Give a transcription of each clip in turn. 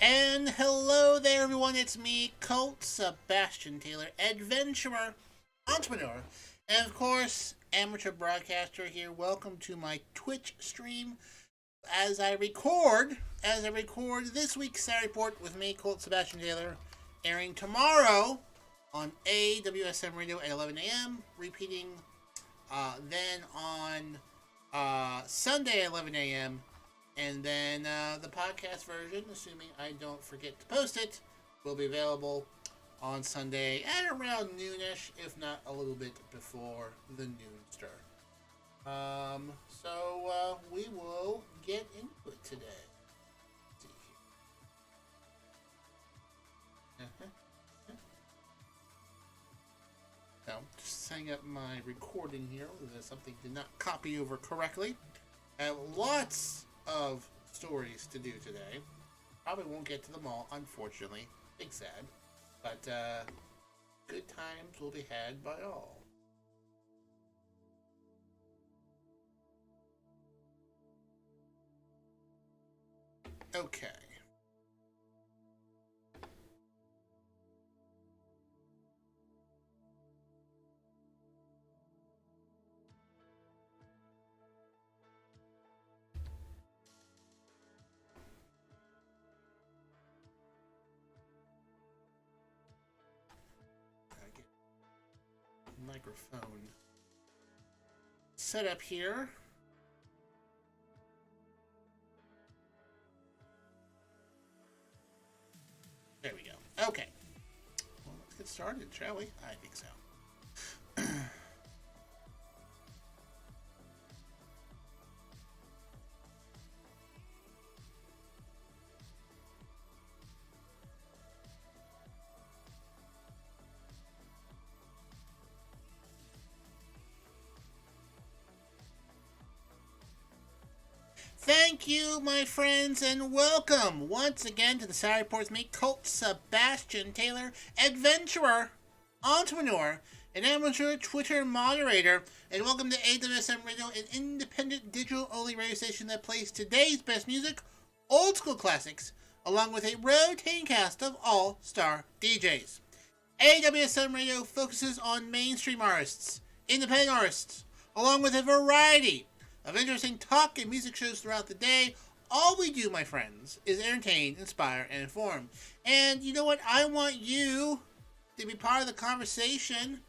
And hello there, everyone. It's me, Colt Sebastian Taylor, adventurer, entrepreneur, and of course, amateur broadcaster here. Welcome to my Twitch stream. As I record this week's Saturday Report with me, Colt Sebastian Taylor, airing tomorrow on AWSM Radio at 11 a.m. Repeating then on Sunday at 11 a.m. And then the podcast version, assuming I don't forget to post it, will be available on Sunday at around noonish, if not a little bit before the noon stir. So we will get into it today. Let's see here. Now, just setting up my recording here. Something did not copy over correctly. I have lots of stories to do today. Probably won't get to them all, unfortunately. Big sad. But good times will be had by all. Okay. Microphone set up here. There we go. Okay. Well, let's get started, shall we? I think so. Thank you, my friends, and welcome once again to the Saturday Reports. Me, Colt Sebastian Taylor, adventurer, entrepreneur, and amateur Twitter moderator, and welcome to AWSM Radio, an independent digital-only radio station that plays today's best music, old school classics, along with a rotating cast of all-star DJs. AWSM Radio focuses on mainstream artists, independent artists, along with a variety of interesting talk and music shows throughout the day. All we do, my friends, is entertain, inspire, and inform. And you know what? I want you to be part of the conversation.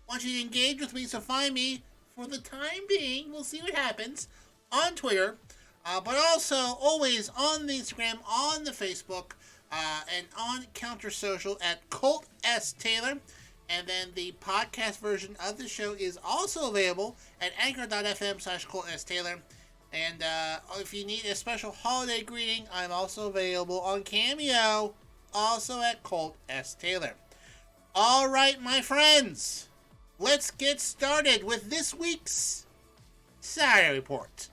I want you to engage with me, so find me, for the time being, we'll see what happens, on Twitter, but also always on the Instagram, on the Facebook, and on Counter Social at Colt S. Taylor. And then the podcast version of the show is also available at anchor.fm/Colt S. Taylor. And if you need a special holiday greeting, I'm also available on Cameo, also at Colt S. Taylor. All right, my friends, let's get started with this week's Saturday Report.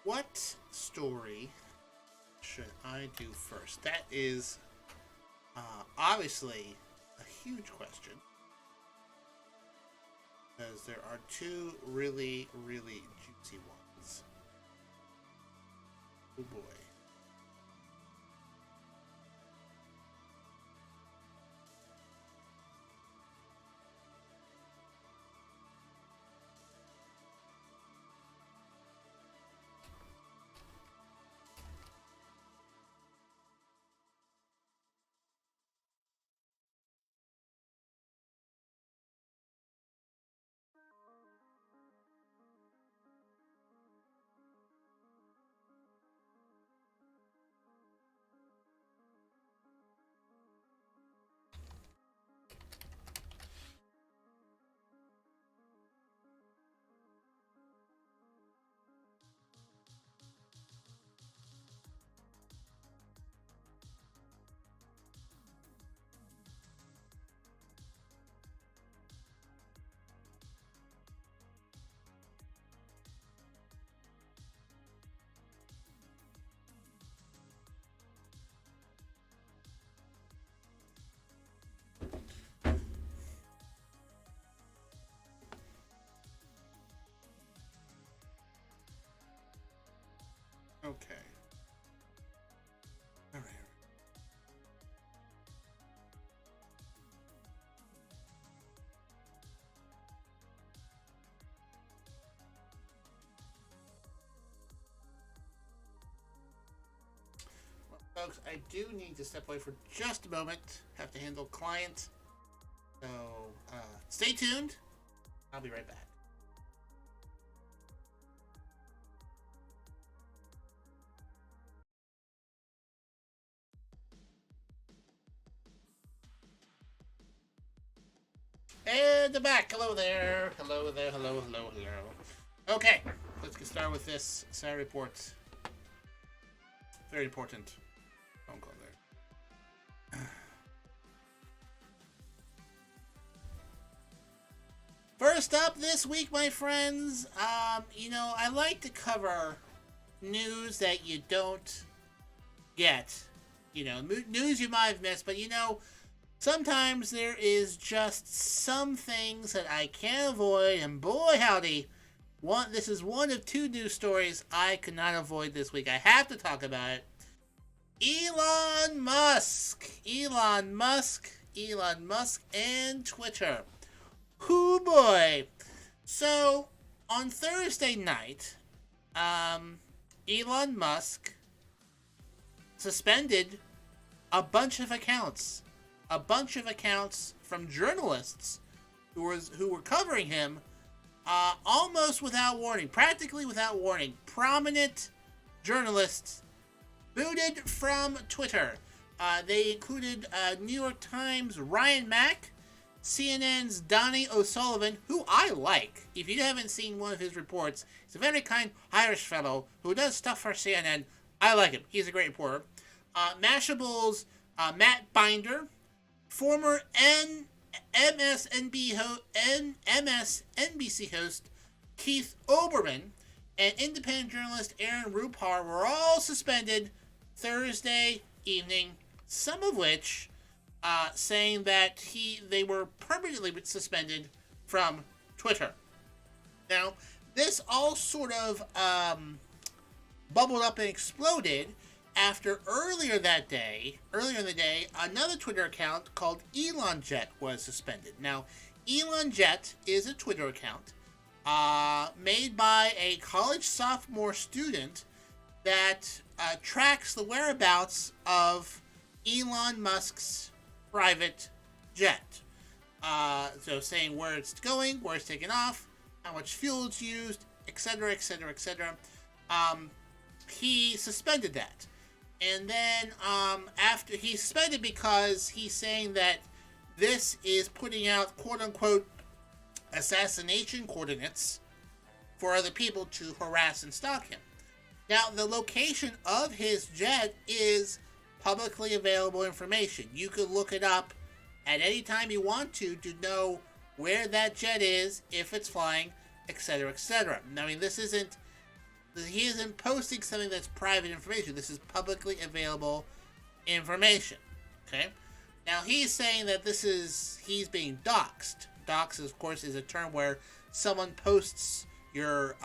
What story should I do first? That is obviously a huge question, because there are two really, really juicy ones. Oh boy. Okay. All right. Well, folks, I do need to step away for just a moment. Have to handle client. So, stay tuned. I'll be right back. And I'm back. Hello there. Hello there. Hello, hello, hello. Okay, let's get started with this Saturday report. Very important phone call there. First up this week, my friends, I like to cover news that you don't get. News you might have missed, but sometimes there is just some things that I can't avoid, and boy howdy, this is one of two news stories I could not avoid this week. I have to talk about it. Elon Musk, and Twitter. Hoo boy. So, on Thursday night, Elon Musk suspended a bunch of accounts from journalists who were covering him almost without warning, practically without warning. Prominent journalists booted from Twitter. They included New York Times' Ryan Mack, CNN's Donnie O'Sullivan, who I like. If you haven't seen one of his reports, he's a very kind Irish fellow who does stuff for CNN. I like him. He's a great reporter. Mashable's Matt Binder, former MSNBC host Keith Olbermann, and independent journalist Aaron Rupar were all suspended Thursday evening, some of which saying that they were permanently suspended from Twitter. Now, this all sort of bubbled up and exploded after earlier in the day, another Twitter account called ElonJet was suspended. Now, ElonJet is a Twitter account made by a college sophomore student that tracks the whereabouts of Elon Musk's private jet. So saying where it's going, where it's taken off, how much fuel it's used, etc., etc., etc. He suspended that. And then after he suspended because he's saying that this is putting out quote-unquote assassination coordinates for other people to harass and stalk him. Now, the location of his jet is publicly available information. You could look it up at any time you want to know where that jet is, if it's flying, etc., etc. I mean, he isn't posting something that's private information. This is publicly available information. Okay? Now, he's saying that he's being doxxed. Dox, of course, is a term where someone posts your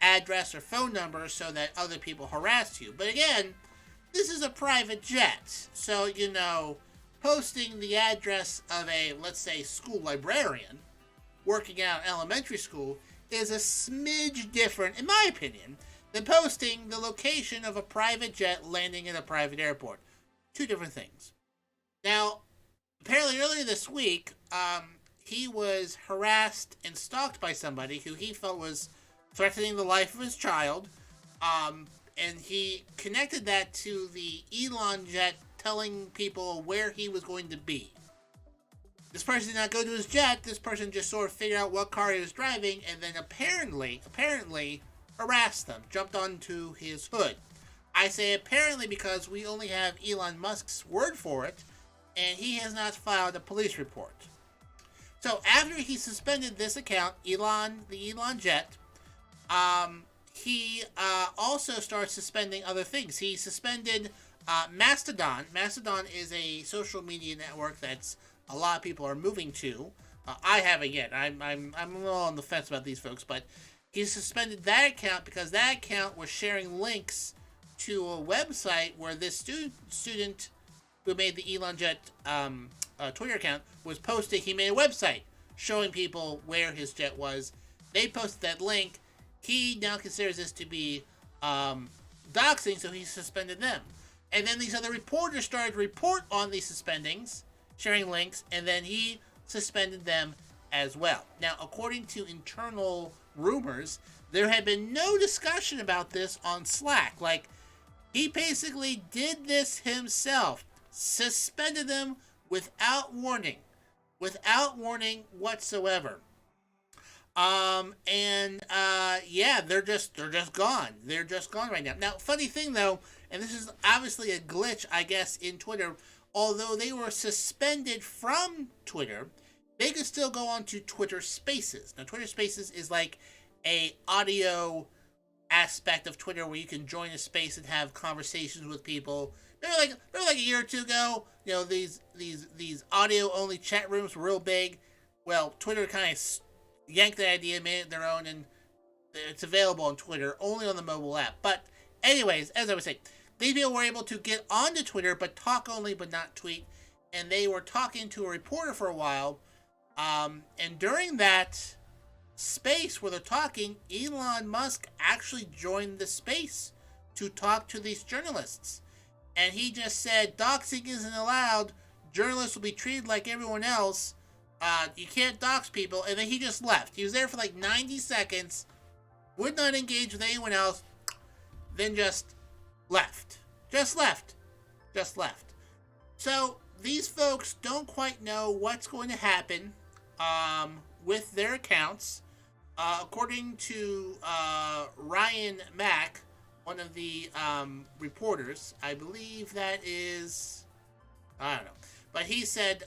address or phone number so that other people harass you. But again, this is a private jet. So, posting the address of a, let's say, school librarian working out elementary school is a smidge different, in my opinion, than posting the location of a private jet landing in a private airport. Two different things. Now, apparently earlier this week, he was harassed and stalked by somebody who he felt was threatening the life of his child, and he connected that to the Elon jet telling people where he was going to be. This person did not go to his jet. This person just sort of figured out what car he was driving, and then apparently harassed them, jumped onto his hood. I say apparently because we only have Elon Musk's word for it, and he has not filed a police report. So after he suspended this account, the Elon jet, he also starts suspending other things. He suspended Mastodon. Mastodon is a social media network that's a lot of people are moving to. I haven't yet. I'm a little on the fence about these folks, but he suspended that account because that account was sharing links to a website where this student who made the Elon Jet Twitter account was posting. He made a website showing people where his jet was. They posted that link. He now considers this to be doxing, so he suspended them. And then these other reporters started to report on these suspendings, sharing links, and then he suspended them as well. Now, according to internal rumors, there had been no discussion about this on Slack. Like, he basically did this himself, suspended them without warning whatsoever. Yeah, they're just gone. They're just gone right now. Now, funny thing though, and this is obviously a glitch, I guess, in Twitter. Although they were suspended from Twitter, they could still go on to Twitter Spaces. Now, Twitter Spaces is like a audio aspect of Twitter where you can join a space and have conversations with people. Remember like a year or two ago, you know, these audio only chat rooms were real big. Well, Twitter kind of yanked the idea, made it their own, and it's available on Twitter, only on the mobile app. But anyways, as I was saying, these people were able to get onto Twitter, but talk only, but not tweet. And they were talking to a reporter for a while. And during that space where they're talking, Elon Musk actually joined the space to talk to these journalists. And he just said, doxing isn't allowed. Journalists will be treated like everyone else. You can't dox people. And then he just left. He was there for like 90 seconds. Would not engage with anyone else. Then just left. Just left. So these folks don't quite know what's going to happen with their accounts. According to Ryan Mack, one of the reporters, I believe that is, I don't know, but he said,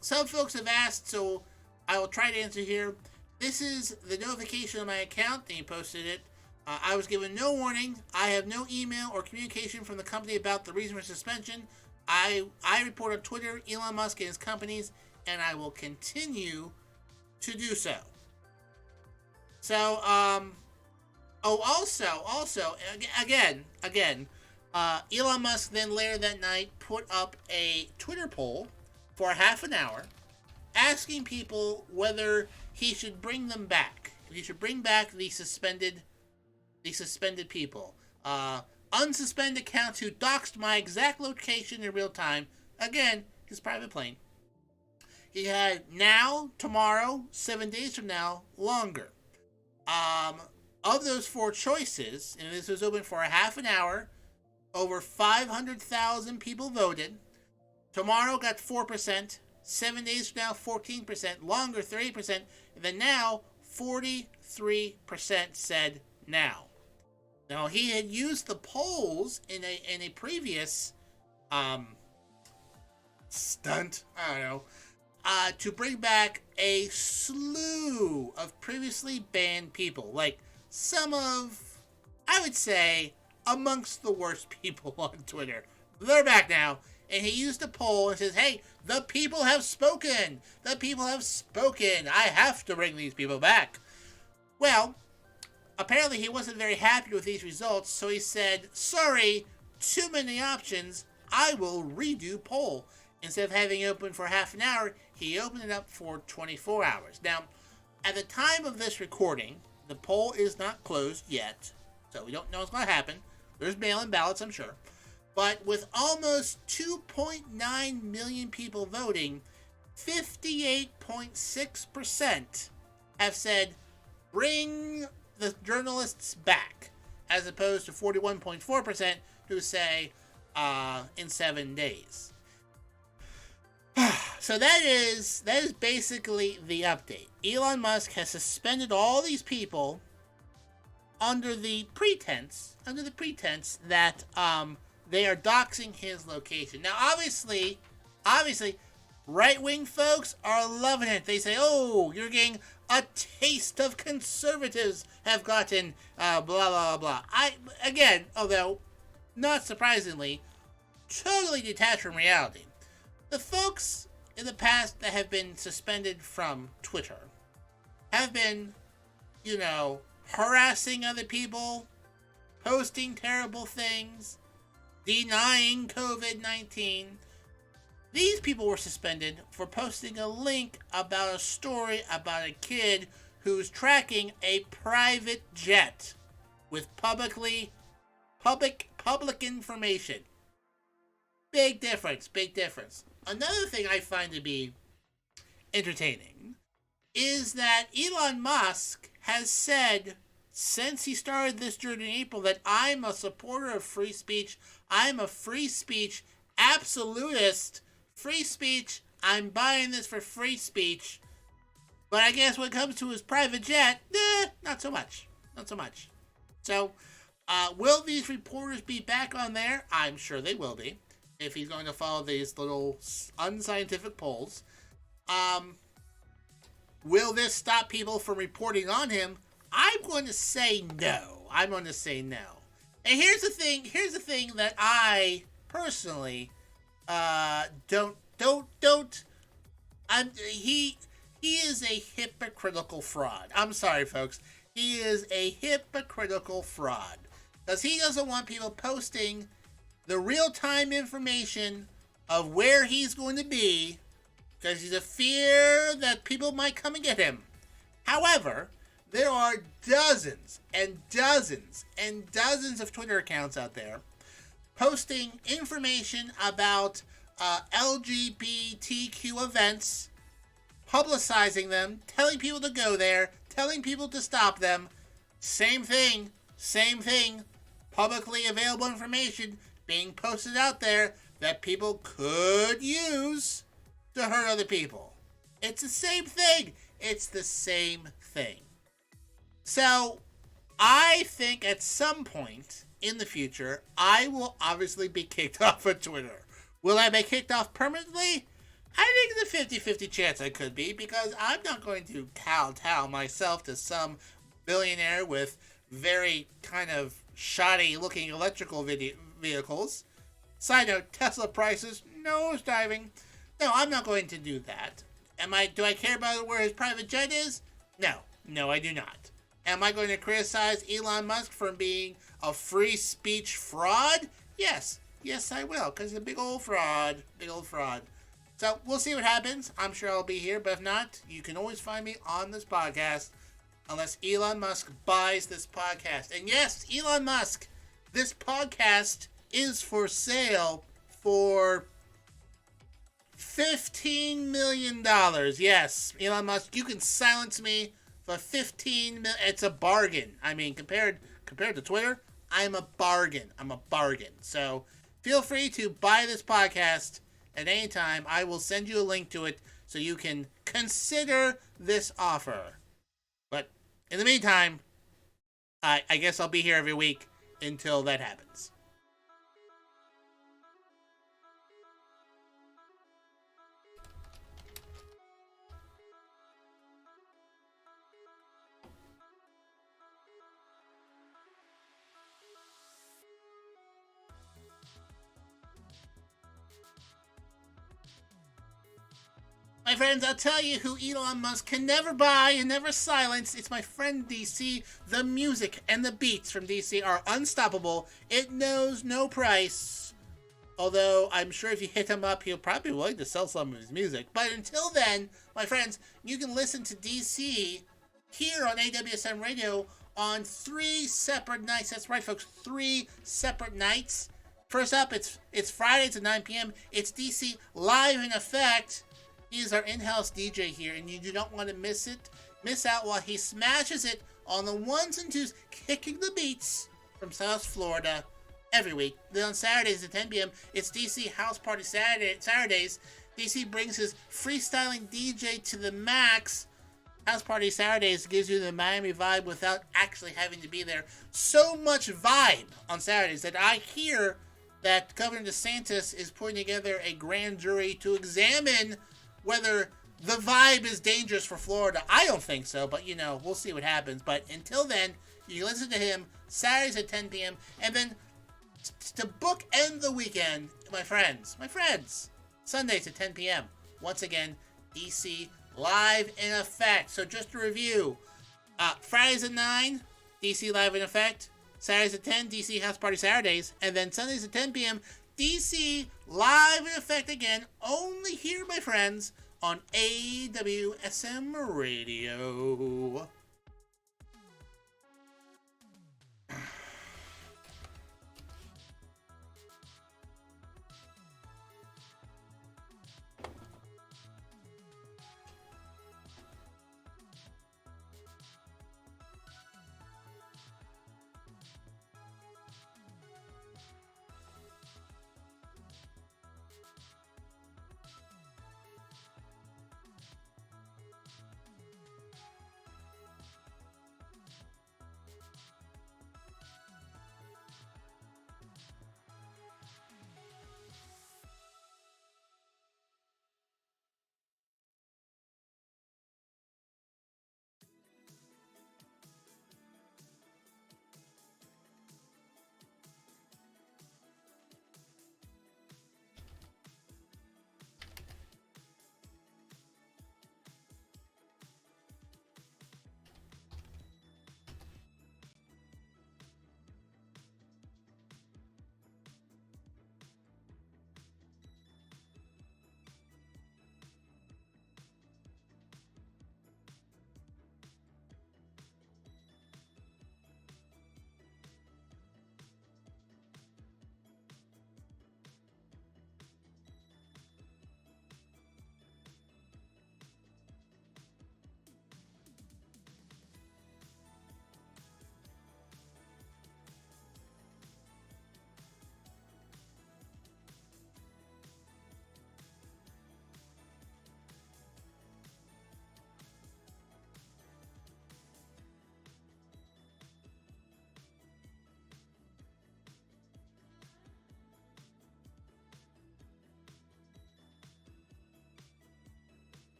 some folks have asked, so I will try to answer here. This is the notification on my account, and he posted it. I was given no warning. I have no email or communication from the company about the reason for suspension. I report on Twitter, Elon Musk and his companies, and I will continue to do so. So, also, again, Elon Musk then later that night put up a Twitter poll for half an hour, asking people whether he should bring them back. He should bring back the suspended people. Unsuspend accounts who doxed my exact location in real time. Again, his private plane. He had now, tomorrow, 7 days from now, longer. Of those four choices, and this was open for a half an hour, over 500,000 people voted. Tomorrow got 4%, 7 days from now 14%, longer 30%, and then now 43% said now. Now he had used the polls in a previous stunt, I don't know, to bring back a slew of previously banned people, like some of, I would say, amongst the worst people on Twitter. They're back now, and he used a poll and says, hey, the people have spoken. The people have spoken. I have to bring these people back. Well, apparently he wasn't very happy with these results, so he said, sorry, too many options. I will redo poll. Instead of having it open for half an hour, he opened it up for 24 hours. Now, at the time of this recording, the poll is not closed yet, so we don't know what's going to happen. There's mail-in ballots, I'm sure. But with almost 2.9 million people voting, 58.6% have said, bring the journalists back, as opposed to 41.4% who say, in 7 days. So that is basically the update. Elon Musk has suspended all these people under the pretense that they are doxing his location. Now, obviously, right-wing folks are loving it. They say, oh, you're getting a taste of conservatives have gotten blah, blah, blah. Although, not surprisingly, totally detached from reality. The folks in the past that have been suspended from Twitter have been, harassing other people, posting terrible things, denying COVID-19. These people were suspended for posting a link about a story about a kid who's tracking a private jet with public information. Big difference, big difference. Another thing I find to be entertaining is that Elon Musk has said since he started this journey in April that I'm a supporter of free speech. I'm a free speech absolutist. Free speech, I'm buying this for free speech. But I guess when it comes to his private jet, not so much. Not so much. So, will these reporters be back on there? I'm sure they will be, if he's going to follow these little unscientific polls. Will this stop people from reporting on him? I'm going to say no. I'm going to say no. And here's the thing that I personally he is a hypocritical fraud. I'm sorry, folks. He is a hypocritical fraud. Because he doesn't want people posting the real-time information of where he's going to be, because he's a fear that people might come and get him. However, there are dozens and dozens and dozens of Twitter accounts out there posting information about LGBTQ events, publicizing them, telling people to go there, telling people to stop them. Same thing. Publicly available information being posted out there that people could use to hurt other people. It's the same thing. So, I think at some point in the future, I will obviously be kicked off of Twitter. Will I be kicked off permanently? I think it's a 50-50 chance I could be, because I'm not going to kowtow myself to some billionaire with very kind of shoddy-looking electrical vehicles. Side note, Tesla prices nosediving. No, I'm not going to do that. Do I care about where his private jet is? No, I do not. Am I going to criticize Elon Musk for being a free speech fraud? Yes, I will, because he's a big old fraud. So, we'll see what happens. I'm sure I'll be here, but if not, you can always find me on this podcast, unless Elon Musk buys this podcast. And yes, Elon Musk, this podcast is for sale for $15 million. Yes, Elon Musk, you can silence me for $15 million. It's a bargain. I mean, compared to Twitter, I'm a bargain. So feel free to buy this podcast at any time. I will send you a link to it so you can consider this offer. But in the meantime, I guess I'll be here every week until that happens. My friends, I'll tell you who Elon Musk can never buy and never silence. It's my friend DC. The music and the beats from DC are unstoppable. It knows no price. Although, I'm sure if you hit him up, he'll probably be willing to sell some of his music. But until then, my friends, you can listen to DC here on AWSM Radio on 3 separate nights. That's right, folks, 3 separate nights. First up, it's Fridays at 9 p.m. It's DC Live in Effect. He is our in-house DJ here, and you do not want to miss out while he smashes it on the ones and twos, kicking the beats from South Florida every week. Then on Saturdays at 10 p.m., it's DC House Party Saturdays. DC brings his freestyling DJ to the max. House Party Saturdays gives you the Miami vibe without actually having to be there. So much vibe on Saturdays that I hear that Governor DeSantis is putting together a grand jury to examine whether the vibe is dangerous for Florida. I don't think so, but we'll see what happens. But until then, you can listen to him Saturdays at 10 p.m. And then to bookend the weekend, my friends, Sundays at 10 p.m. Once again, DC Live in Effect. So just to review, Fridays at 9, DC Live in Effect. Saturdays at 10, DC House Party Saturdays. And then Sundays at 10 p.m., DC Live in Effect again, only here, my friends, on AWSM Radio.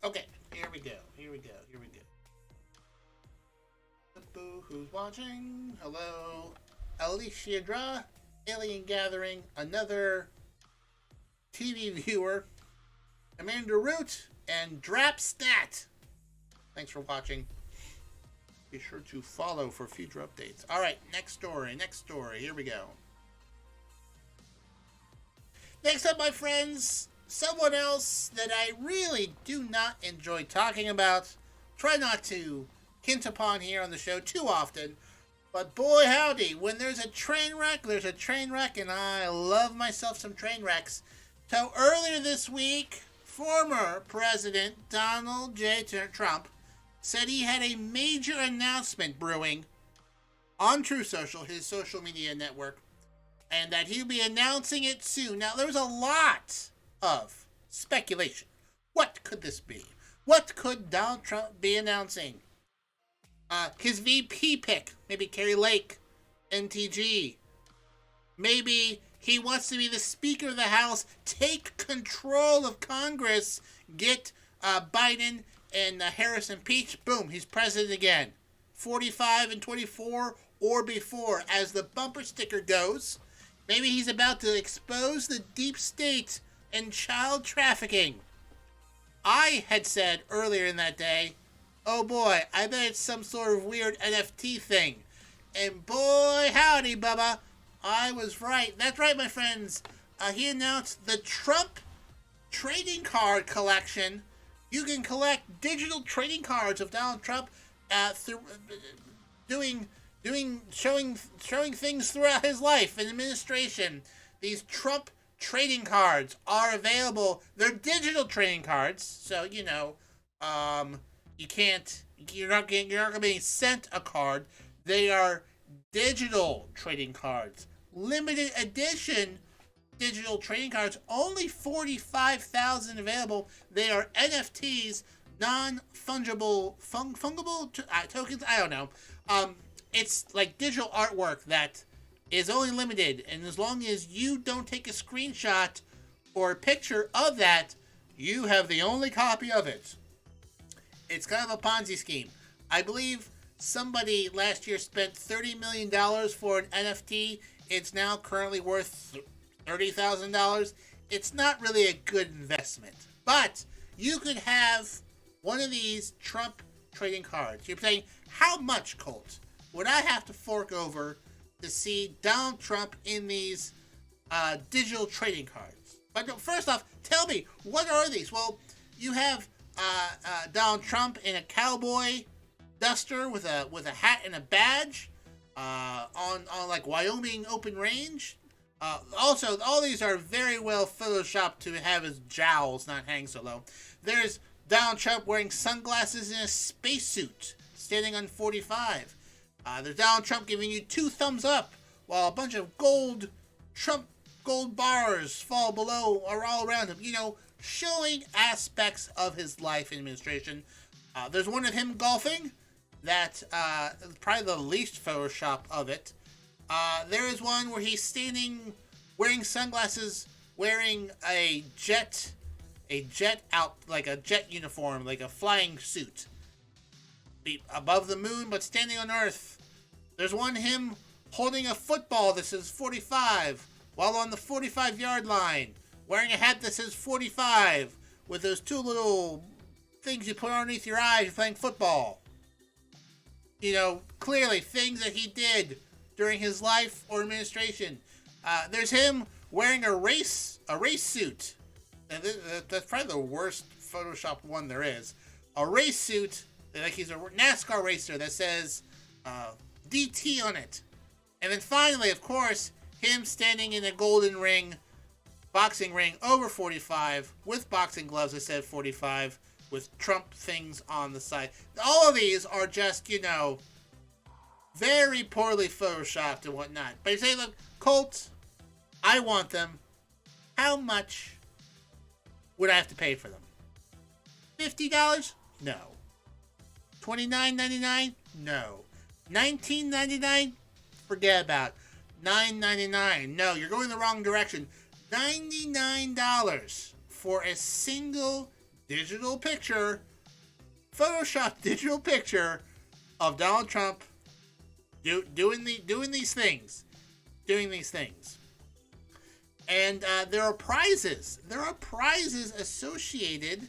Okay, here we go. Here we go. Here we go. Boo, who's watching? Hello. Alicia Dra, Alien Gathering, another TV viewer, Amanda Root, and Drapstat. Thanks for watching. Be sure to follow for future updates. All right, next story. Here we go. Next up, my friends, someone else that I really do not enjoy talking about. Try not to hint upon here on the show too often. But boy howdy, when there's a train wreck, there's a train wreck, and I love myself some train wrecks. So earlier this week, former President Donald J. Trump said he had a major announcement brewing on Truth Social, his social media network, and that he'll be announcing it soon. Now, there's a lot of speculation. What could this be? What could Donald Trump be announcing? His VP pick, maybe Carrie Lake, NTG. Maybe he wants to be the Speaker of the House, take control of Congress, get Biden and Harris impeached. Boom, he's president again. 45 and 24 or before, as the bumper sticker goes. Maybe he's about to expose the deep state and child trafficking. I had said earlier in that day, oh boy, I bet it's some sort of weird NFT thing. And boy howdy, Bubba, I was right. That's right, my friends. He announced the Trump trading card collection. You can collect digital trading cards of Donald Trump through showing things throughout his life and administration. These Trump trading cards are available. They're digital trading cards, so you're not going to be sent a card. They are digital trading cards, limited edition digital trading cards. Only 45,000 available. They are NFTs, non-fungible, fungible tokens. I don't know. It's like digital artwork that is only limited, and as long as you don't take a screenshot or a picture of that, you have the only copy of it. It's kind of a Ponzi scheme. I believe somebody last year spent $30 million for an NFT. It's now currently worth $30,000. It's not really a good investment. But you could have one of these Trump trading cards. You're saying, how much, Colt, would I have to fork over to see Donald Trump in these digital trading cards? But first off, tell me, what are these? Well, you have Donald Trump in a cowboy duster with a hat and a badge on like Wyoming open range. Also, all these are very well photoshopped to have his jowls not hang so low. There's Donald Trump wearing sunglasses in a spacesuit, standing on 45. There's Donald Trump giving you 2 thumbs up, while a bunch of gold bars fall below or all around him. Showing aspects of his life and administration. There's one of him golfing that is probably the least Photoshop of it. There is one where he's standing wearing sunglasses, wearing a jet out, like a jet uniform, like a flying suit. Above the moon, but standing on Earth. There's one him holding a football that says 45 while on the 45-yard line, wearing a hat that says 45 with those 2 little things you put underneath your eyes playing football. Clearly things that he did during his life or administration. There's him wearing a race suit. And that's probably the worst Photoshop one there is. A race suit, like he's a NASCAR racer, that says DT on it. And then finally, of course, him standing in a golden boxing ring over 45 with boxing gloves that said 45 with Trump things on the side. All of these are just, very poorly photoshopped and whatnot. But you say, look, Colt, I want them. How much would I have to pay for them? $50? No. $29.99? No. $19.99? Forget about it. $9.99? No, you're going the wrong direction. $99 for a single digital picture, Photoshop digital picture of Donald Trump doing these things. And there are prizes. There are prizes associated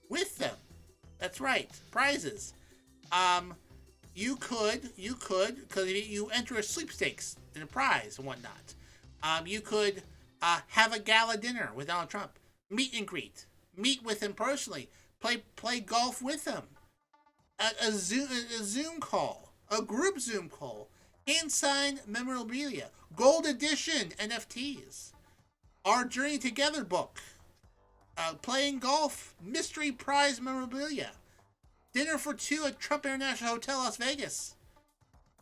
with them. That's right, prizes. because you enter a sweepstakes and a prize and whatnot. You could have a gala dinner with Donald Trump, meet and greet, meet with him personally, play golf with him, a Zoom call, a group Zoom call, hand signed memorabilia, gold edition NFTs, our Journey Together book, playing golf, mystery prize memorabilia, dinner for two at Trump International Hotel, Las Vegas.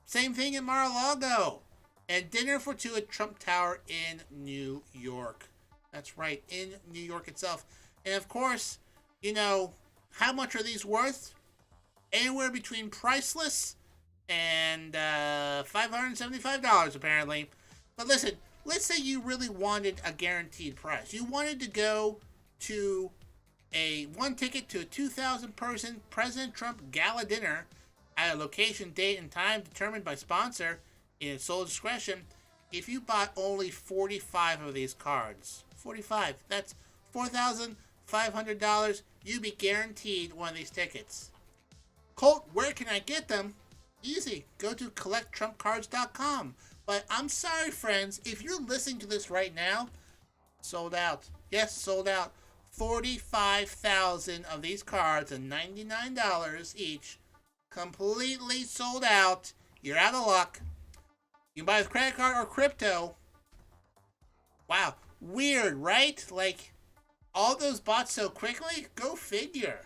Same thing in Mar-a-Lago. And dinner for two at Trump Tower in New York. That's right, in New York itself. And of course, how much are these worth? Anywhere between priceless and $575 apparently. But listen, let's say you really wanted a guaranteed price. You wanted to go to one ticket to a 2,000-person President Trump gala dinner at a location, date, and time determined by sponsor in sole discretion. If you bought only 45 of these cards, 45, that's $4,500, you'd be guaranteed one of these tickets. Colt, where can I get them? Easy. Go to collecttrumpcards.com. But I'm sorry, friends, if you're listening to this right now, sold out. Yes, sold out. 45,000 of these cards at $99 each. Completely sold out. You're out of luck. You can buy with credit card or crypto. Wow. Weird, right? Like, all those bought so quickly? Go figure.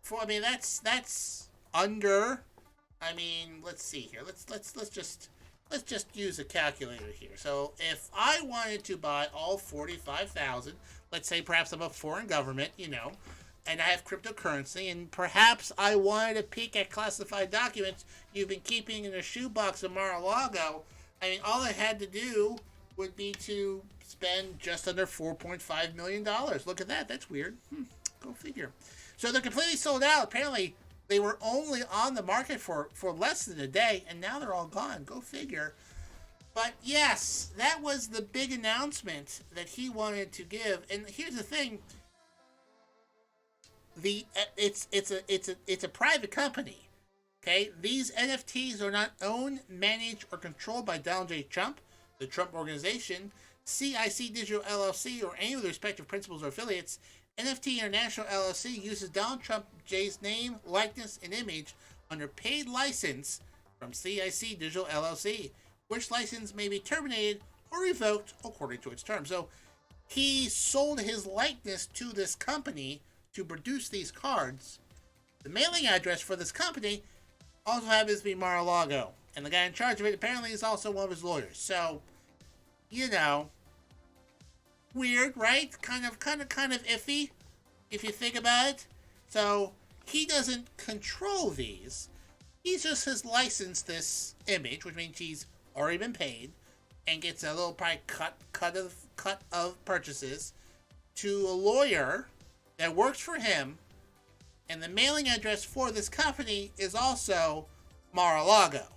That's under. Let's see here. Let's just use a calculator here. So if I wanted to buy all 45,000, let's say perhaps I'm a foreign government, and I have cryptocurrency, and perhaps I wanted to peek at classified documents you've been keeping in a shoebox in Mar-a-Lago. All I had to do would be to spend just under $4.5 million. Look at that. That's weird. Go figure. So they're completely sold out. Apparently, they were only on the market for less than a day, and now they're all gone. Go figure. But yes, that was the big announcement that he wanted to give. And here's the thing: it's a private company. Okay, these NFTs are not owned, managed, or controlled by Donald J. Trump, the Trump Organization, CIC Digital LLC, or any of the respective principals or affiliates. NFT International LLC uses Donald Trump J's name, likeness, and image under paid license from CIC Digital LLC, which license may be terminated or revoked according to its terms. So he sold his likeness to this company to produce these cards. The mailing address for this company also happens to be Mar-a-Lago, and the guy in charge of it apparently is also one of his lawyers. So, weird, right? Kind of iffy, if you think about it. So he doesn't control these. He just has licensed this image, which means he's already been paid, and gets a little probably cut of purchases to a lawyer that works for him. And the mailing address for this company is also Mar-a-Lago.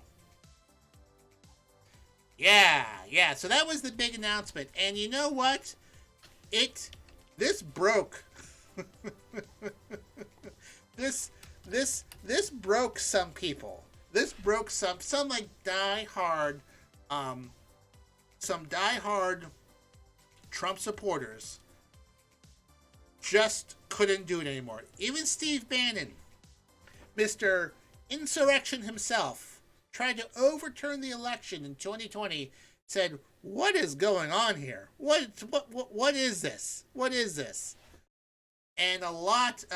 Yeah. So that was the big announcement. And you know what? This broke. This broke some people. This broke some like diehard Trump supporters just couldn't do it anymore. Even Steve Bannon, Mr. Insurrection himself, tried to overturn the election in 2020, said, "What is going on here? What is this? What is this?" And a lot,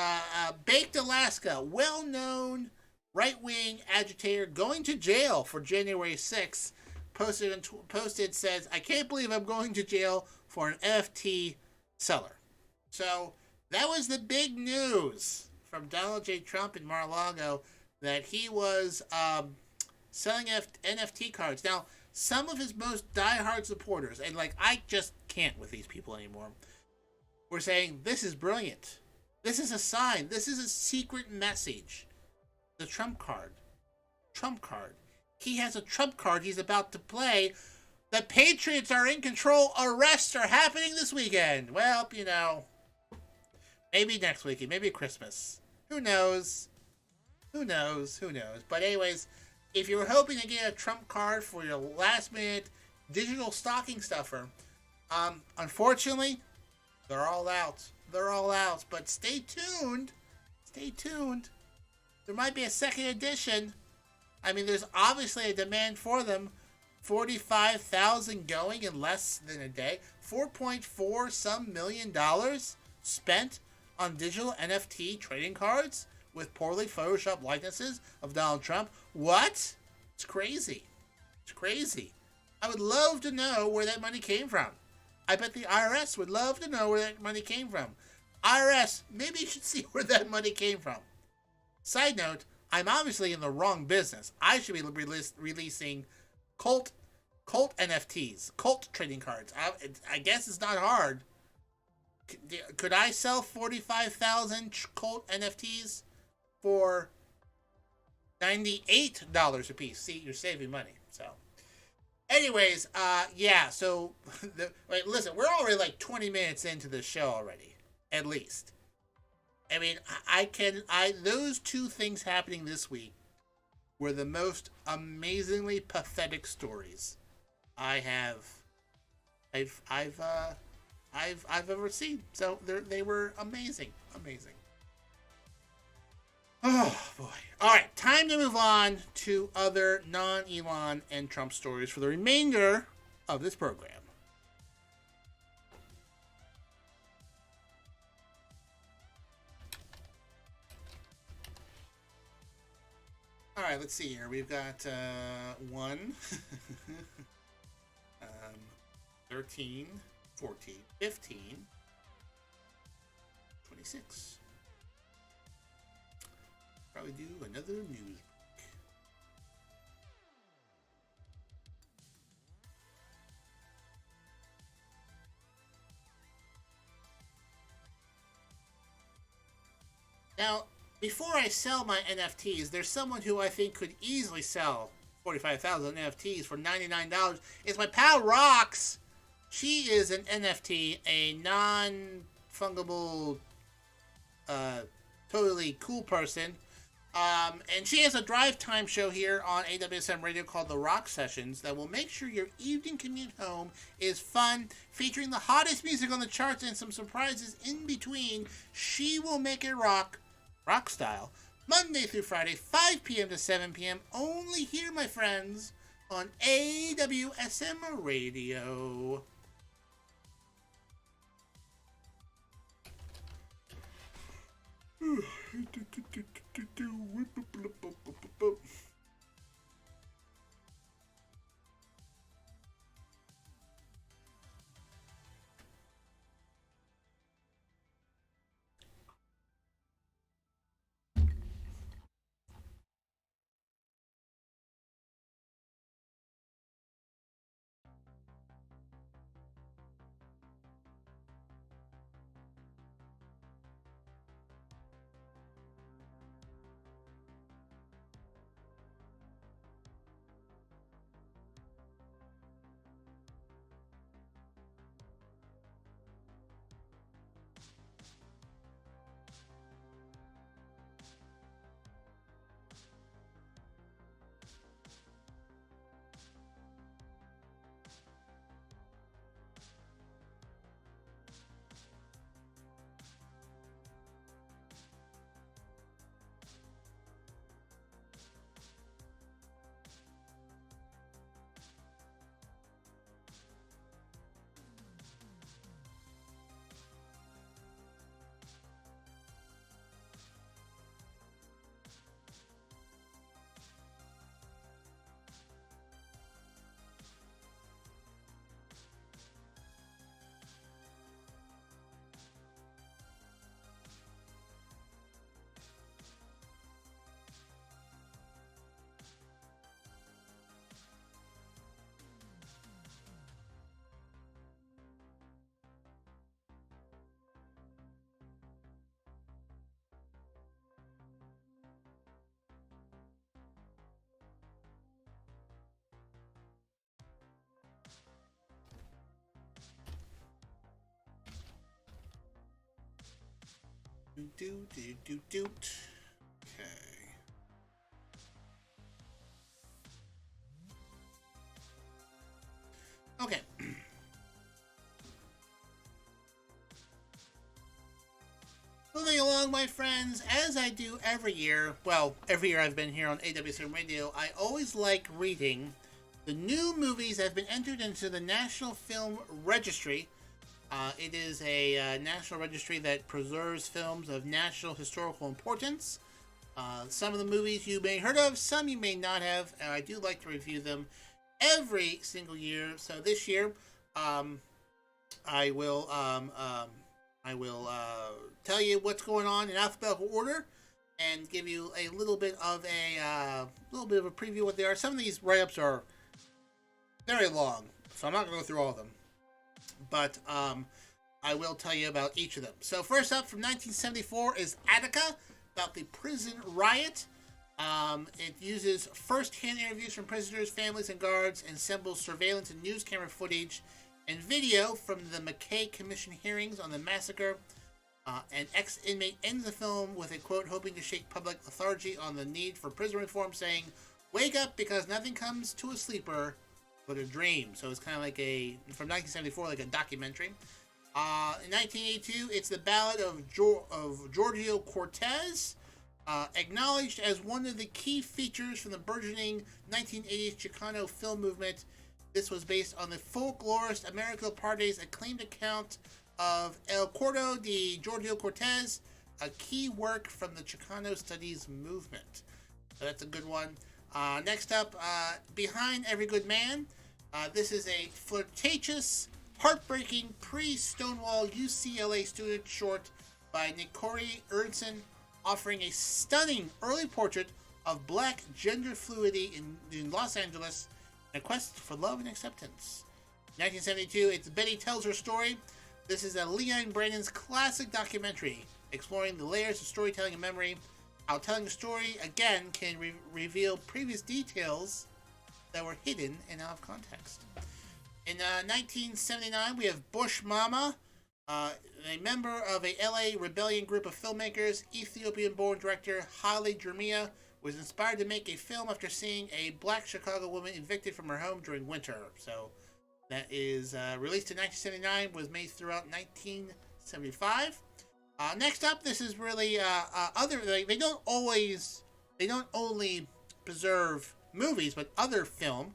Baked Alaska, well-known right-wing agitator going to jail for January 6th, posted says, "I can't believe I'm going to jail for an NFT seller." So that was the big news from Donald J. Trump in Mar-a-Lago, that he was selling NFT cards. Now, some of his most diehard supporters, and I just can't with these people anymore, were saying, this is brilliant. This is a sign. This is a secret message. The Trump card. He has a Trump card he's about to play. The Patriots are in control. Arrests are happening this weekend. Well, maybe next weekend. Maybe Christmas. Who knows? But anyways, if you were hoping to get a trump card for your last minute digital stocking stuffer, unfortunately, they're all out. They're all out. But stay tuned. Stay tuned. There might be a second edition. I mean, there's obviously a demand for them. 45,000 going in less than a day. 4.4 some million dollars spent on digital NFT trading cards with poorly photoshopped likenesses of Donald Trump. What? It's crazy. It's crazy. I would love to know where that money came from. I bet the IRS would love to know where that money came from. IRS, maybe you should see where that money came from. Side note, I'm obviously in the wrong business. I should be releasing Colt NFTs, Colt trading cards. I guess it's not hard. Could I sell 45,000 Colt NFTs for $98 a piece? See, you're saving money. So, anyways, yeah. So, wait, listen, we're already like 20 minutes into the show already, at least. I mean, those two things happening this week were the most amazingly pathetic stories I've ever seen. So they were amazing. Oh boy! All right, time to move on to other non-Elon and Trump stories for the remainder of this program. All right, let's see here. We've got 1, 13, 14, 15, 26. Probably do another news break. Now, before I sell my NFTs, there's someone who I think could easily sell 45,000 NFTs for $99. It's my pal Rox. She is an NFT, a non-fungible, totally cool person. And she has a drive time show here on AWSM Radio called The Rock Sessions that will make sure your evening commute home is fun, featuring the hottest music on the charts and some surprises in between. She will make it rock style, Monday through Friday, 5 p.m. to 7 p.m. Only here, my friends, on AWSM Radio. Okay. friends, as I do every year, well, every year I've been here on AWSM Radio, I always like reading the new movies that have been entered into the National Film Registry. It is a national registry that preserves films of national historical importance. Some of the movies you may have heard of, some you may not have, and I do like to review them every single year. So this year, I will tell you what's going on in alphabetical order, and give you a little bit of a preview of what they are. Some of these write-ups are very long, so I'm not going to go through all of them, but I will tell you about each of them. So first up, from 1974, is Attica, about the prison riot. It uses first-hand interviews from prisoners, families, and guards, and assembles surveillance and news camera footage and video from the McKay Commission hearings on the massacre. An ex-inmate ends the film with a quote, hoping to shake public authority on the need for prison reform, saying, "Wake up, because nothing comes to a sleeper but a dream." So it's kind of like from 1974, like a documentary. In 1982, it's the Ballad of Giorgio Cortez, acknowledged as one of the key features from the burgeoning 1980s Chicano film movement. This was based on the folklorist Americo Parde's acclaimed account of El Cordo de Giorgio Cortez, a key work from the Chicano studies movement. So that's a good one. Next up, Behind Every Good Man. This is a flirtatious, heartbreaking pre-Stonewall UCLA student short by Nikori Ernson, offering a stunning early portrait of black gender fluidity in Los Angeles, and a quest for love and acceptance. 1972, it's Betty Tells Her Story. This is a Leon Brandon's classic documentary exploring the layers of storytelling and memory, how telling a story, again, can reveal previous details that were hidden and out of context. In 1979, we have Bush Mama, a member of a LA rebellion group of filmmakers. Ethiopian-born director Haile Jeremiah was inspired to make a film after seeing a black Chicago woman evicted from her home during winter. So that is released in 1979, was made throughout 1975. Next up, this is really they don't only preserve movies, but other film.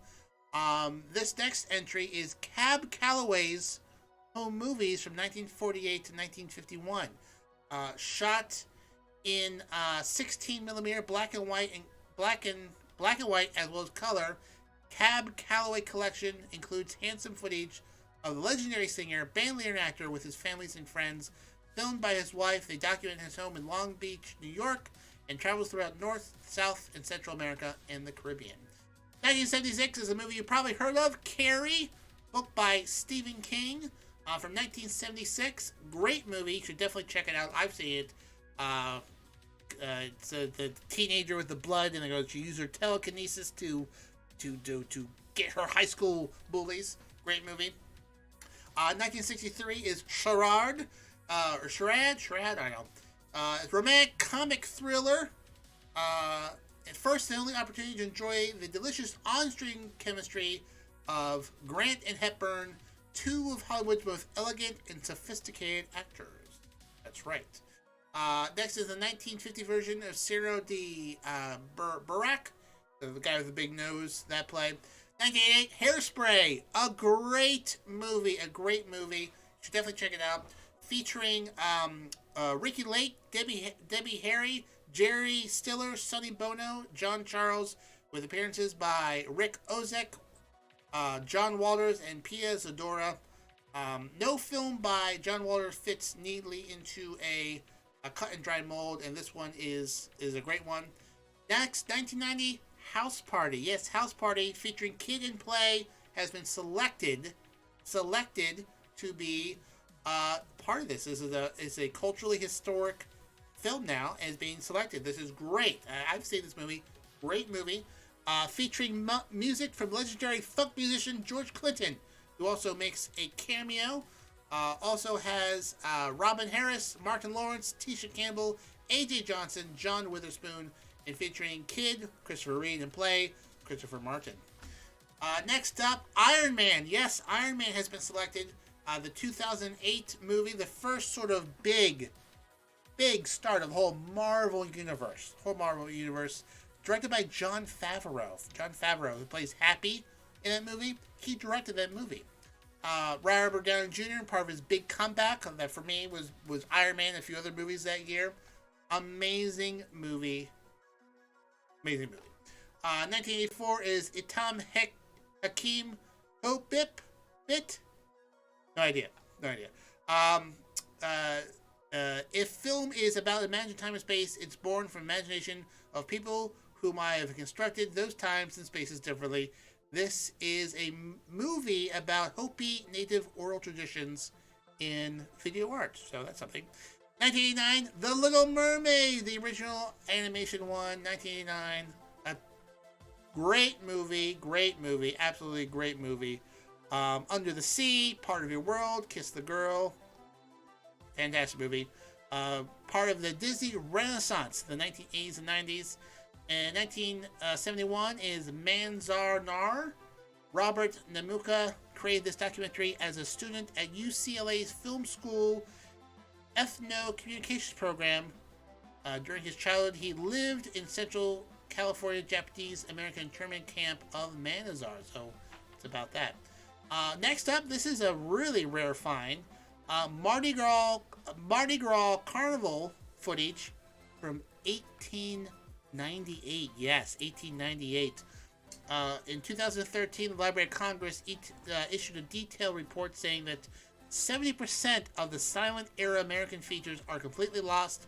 This next entry is Cab Calloway's home movies from 1948 to 1951. Shot in 16mm black and white as well as color. Cab Calloway collection includes handsome footage of the legendary singer, band leader, and actor with his families and friends. Filmed by his wife, they document his home in Long Beach, New York, and travels throughout North, South, and Central America and the Caribbean. 1976 is a movie you probably heard of, Carrie, book by Stephen King, from 1976. Great movie, you should definitely check it out. I've seen it. It's the teenager with the blood, and she used her telekinesis to get her high school bullies. Great movie. 1963 is Charade, I don't know. Romantic comic thriller. At first, the only opportunity to enjoy the delicious on-screen chemistry of Grant and Hepburn, two of Hollywood's most elegant and sophisticated actors. That's right. Next is the 1950 version of Ciro de Barack, the guy with the big nose, that play. 1988, Hairspray, a great movie. You should definitely check it out. Featuring Ricky Lake, Debbie Harry, Jerry Stiller, Sonny Bono, John Charles, with appearances by Rick Ozek, John Walters, and Pia Zadora. No film by John Walters fits neatly into a cut and dry mold, and this one is a great one. Next, 1990, House Party. Yes, House Party, featuring Kid and Play, has been selected to be part of this. This is a culturally historic film now, and is being selected. This is great. I've seen this movie. Great movie. Featuring music from legendary funk musician George Clinton, who also makes a cameo. Also has Robin Harris, Martin Lawrence, Tisha Campbell, A.J. Johnson, John Witherspoon, and featuring Kid, Christopher Reeve, and Play, Christopher Martin. Next up, Iron Man. Yes, Iron Man has been selected. The 2008 movie, the first sort of big big start of the whole Marvel universe. Directed by Jon Favreau. Jon Favreau, who plays Happy in that movie, he directed that movie. Robert Downey Jr., part of his big comeback, that for me was Iron Man and a few other movies that year. Amazing movie. 1984 is Itam Hakim Hobip Bit. No idea. If film is about imagined time and space, it's born from imagination of people whom I have constructed those times and spaces differently. This is a movie about Hopi native oral traditions in video art, so that's something. 1989, The Little Mermaid, the original animation one, 1989. A great movie, absolutely great movie. Under the Sea, Part of Your World, Kiss the Girl, fantastic movie. Part of the Disney Renaissance, the 1980s and 90s. And 1971 is Manzar Nar. Robert Namuka created this documentary as a student at UCLA's Film School Ethno-Communications program. During his childhood, he lived in Central California Japanese American internment camp of Manazar. So it's about that. Next up, this is a really rare find. Mardi Gras Carnival footage from 1898. Yes, 1898. In 2013, the Library of Congress issued a detailed report saying that 70% of the silent era American features are completely lost.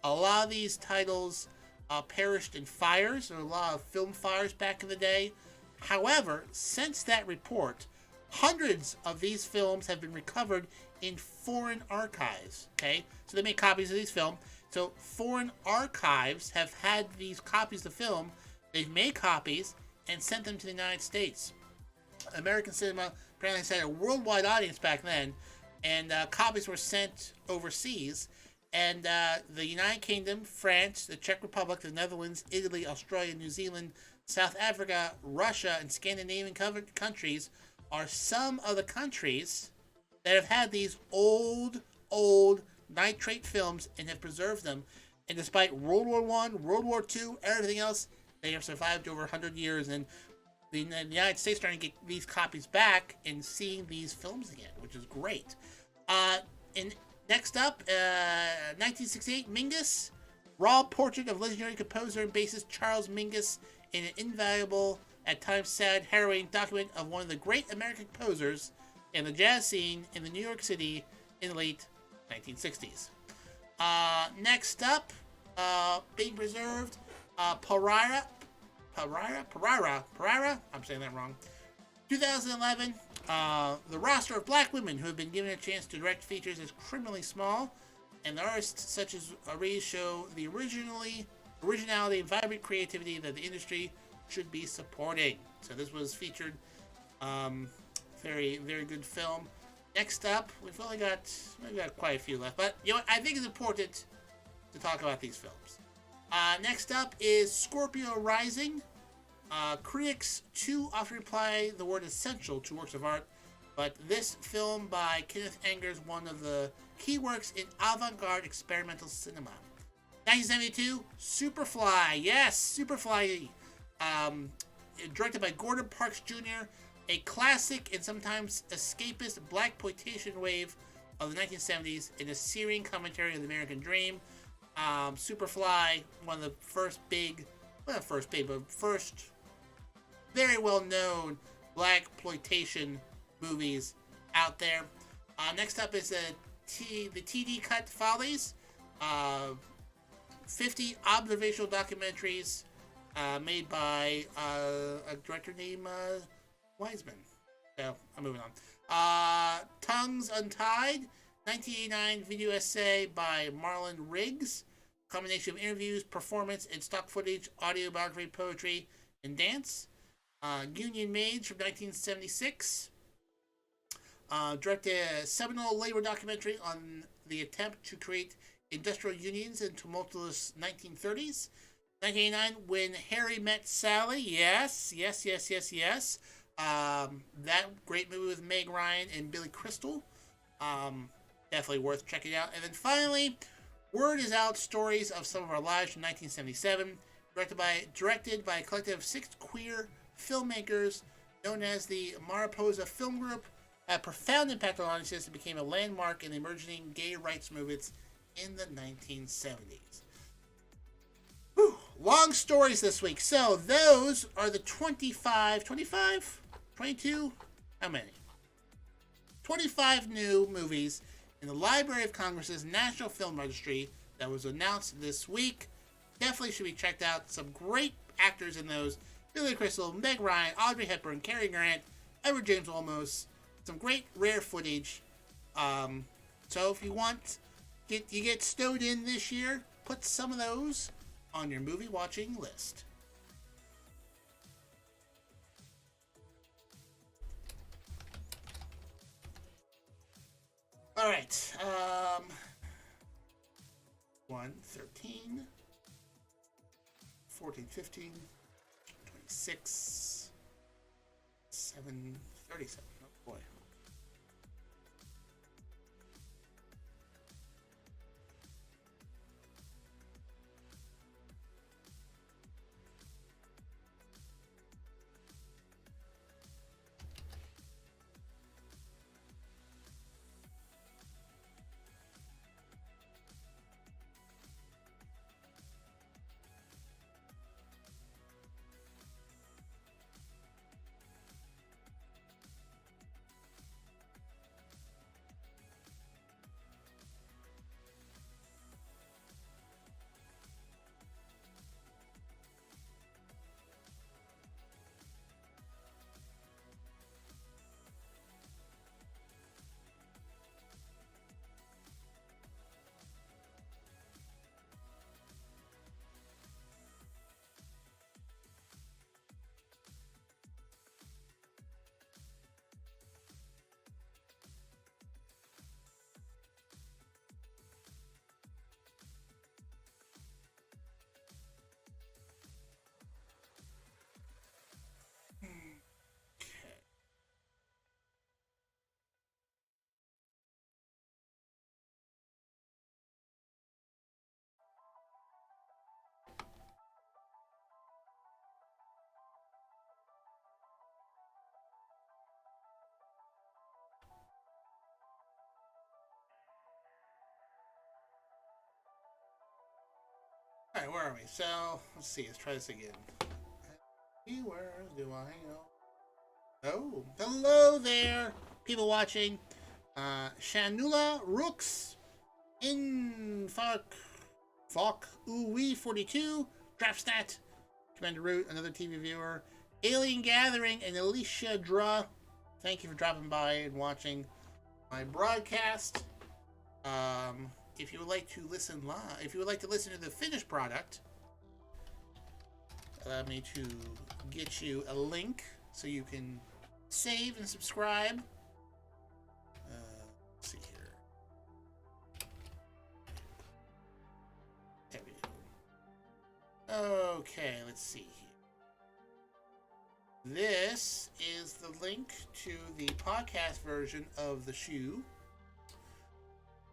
A lot of these titles perished in fires, or a lot of film fires back in the day. However, since that report, hundreds of these films have been recovered in foreign archives. Okay, so they make copies of these films. So foreign archives have had these copies of film. They've made copies and sent them to the United States. American cinema apparently had a worldwide audience back then, and copies were sent overseas. And the United Kingdom, France, the Czech Republic, the Netherlands, Italy, Australia, New Zealand, South Africa, Russia, and Scandinavian countries are some of the countries that have had these old nitrate films and have preserved them. And despite World War I, World War II, everything else, they have survived over 100 years. And the United States starting to get these copies back and seeing these films again, which is great. Next up, 1968, Mingus. Raw portrait of legendary composer and bassist Charles Mingus in an invaluable, at times sad, harrowing document of one of the great American composers in the jazz scene in the New York City in the late 1960s. Next up, being preserved, Parara, I'm saying that wrong. 2011, the roster of black women who have been given a chance to direct features is criminally small, and artists such as Ari show the originality and vibrant creativity that the industry should be supporting. So this was featured, very, very good film. Next up, we've got quite a few left, but you know what? I think it's important to talk about these films. Next up is Scorpio Rising. Critics too often apply the word essential to works of art, but this film by Kenneth Anger is one of the key works in avant-garde experimental cinema. 1972, Superfly. Yes, Superfly. Directed by Gordon Parks Jr., a classic and sometimes escapist blaxploitation wave of the 1970s and a searing commentary on the American dream. Superfly, one of the first very well-known blaxploitation movies out there. Next up is the TD Cut Follies, 50 observational documentaries made by a director named Wiseman. So, I'm moving on. Tongues Untied, 1989 video essay by Marlon Riggs. Combination of interviews, performance, and stock footage, audio biography, poetry, and dance. Union Maids from 1976. Directed a seminal labor documentary on the attempt to create industrial unions in tumultuous 1930s. 1989, When Harry Met Sally. Yes. That great movie with Meg Ryan and Billy Crystal. Definitely worth checking out. And then finally, Word is Out, Stories of Some of Our Lives from 1977, directed by a collective of 6 queer filmmakers known as the Mariposa Film Group, had a profound impact on audiences and became a landmark in the emerging gay rights movements in the 1970s. Whew, long stories this week. So those are the 22, how many? 25 new movies in the Library of Congress's National Film Registry that was announced this week. Definitely should be checked out. Some great actors in those. Billy Crystal, Meg Ryan, Audrey Hepburn, Cary Grant, Edward James Olmos. Some great rare footage. So if you want, you get stowed in this year, put some of those on your movie watching list. All right. 1, 13, 14, 15, 26, 7, 37. Oh boy. All right, where are we? So, let's see. Let's try this again. Where do I go? Oh, hello there, people watching. Shanula Rooks in Fok Uwe 42 Draftstat Commander Root, another TV viewer. Alien Gathering and Alicia Dra. Thank you for dropping by and watching my broadcast. If you would like to listen live, if you would like to listen to the finished product, allow me to get you a link so you can save and subscribe. Let's see here. There we go. Okay, let's see here. This is the link to the podcast version of the shoe.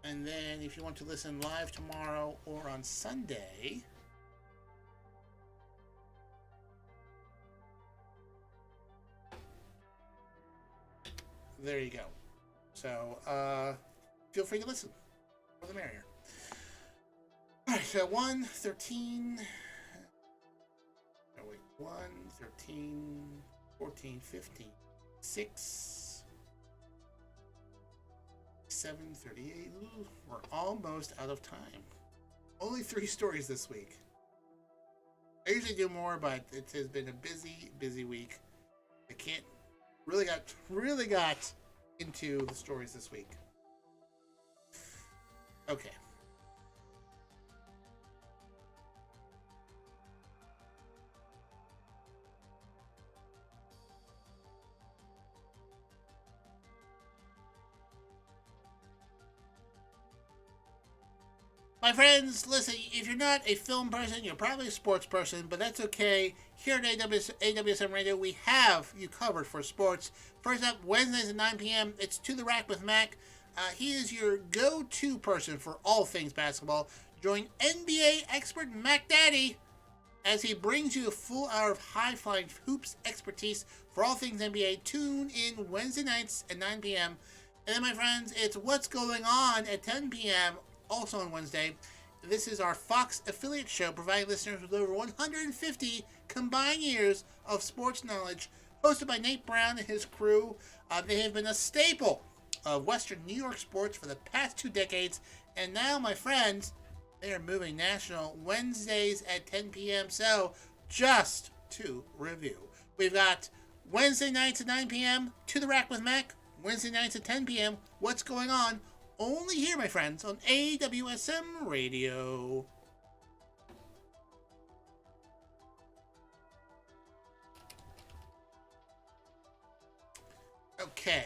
And then if you want to listen live tomorrow or on Sunday, there you go. So, feel free to listen. For the merrier. Alright, so 1, 13, oh wait, 1, 13, 14, 15, 6, 7:38. Ooh, we're almost out of time. Only 3 stories this week. I usually do more, but it has been a busy week. I can't really got into the stories this week. Okay. My friends, listen, if you're not a film person, you're probably a sports person, but that's okay. Here at AWSM Radio, we have you covered for sports. First up, Wednesdays at 9 p.m., it's To the Rack with Mac. He is your go-to person for all things basketball. Join NBA expert Mac Daddy as he brings you a full hour of high-flying hoops expertise for all things NBA. Tune in Wednesday nights at 9 p.m. And then, my friends, it's What's Going On at 10 p.m., also on Wednesday. This is our Fox affiliate show, providing listeners with over 150 combined years of sports knowledge, hosted by Nate Brown and his crew. They have been a staple of Western New York sports for the past 2 decades, and now, my friends, they are moving national Wednesdays at 10 p.m. So, just to review, we've got Wednesday nights at 9 p.m., To the Rack with Mac. Wednesday nights at 10 p.m., What's Going On? Only here, my friends, on AWSM Radio. Okay.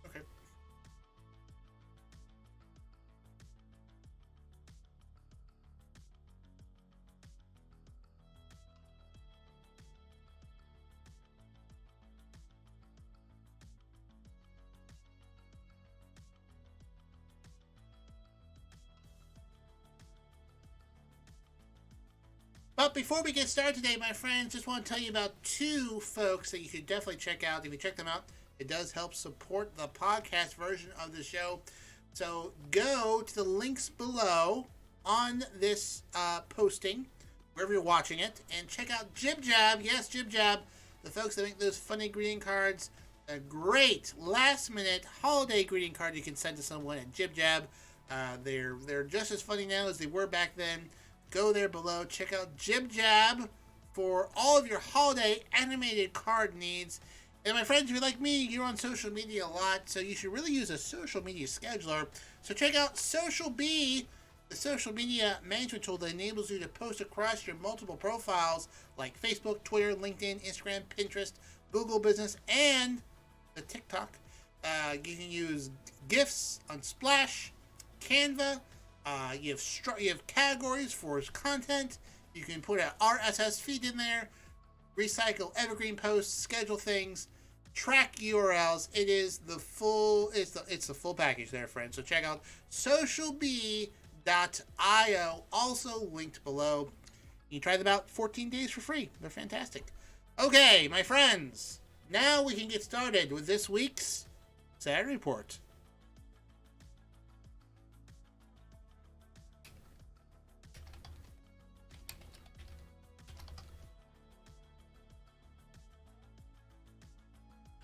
Okay. But before we get started today, my friends, just want to tell you about 2 folks that you should definitely check out. If you check them out, it does help support the podcast version of the show. So go to the links below on this posting, wherever you're watching it, and check out Jib Jab. Yes, Jib Jab, the folks that make those funny greeting cards. A great last-minute holiday greeting card you can send to someone at Jib Jab. They're just as funny now as they were back then. Go there below. Check out Jib Jab for all of your holiday animated card needs. And my friends, if you're like me, you're on social media a lot, so you should really use a social media scheduler. So check out Social Bee, the social media management tool that enables you to post across your multiple profiles like Facebook, Twitter, LinkedIn, Instagram, Pinterest, Google Business, and the TikTok. You can use GIFs on Splash, Canva. You have categories for content. You can put an RSS feed in there, recycle evergreen posts, schedule things, track URLs. It is the full it's the full package there, friends. So check out socialbee.io, also linked below. You can try them out 14 days for free. They're fantastic. Okay, my friends, now we can get started with this week's Saturday Report.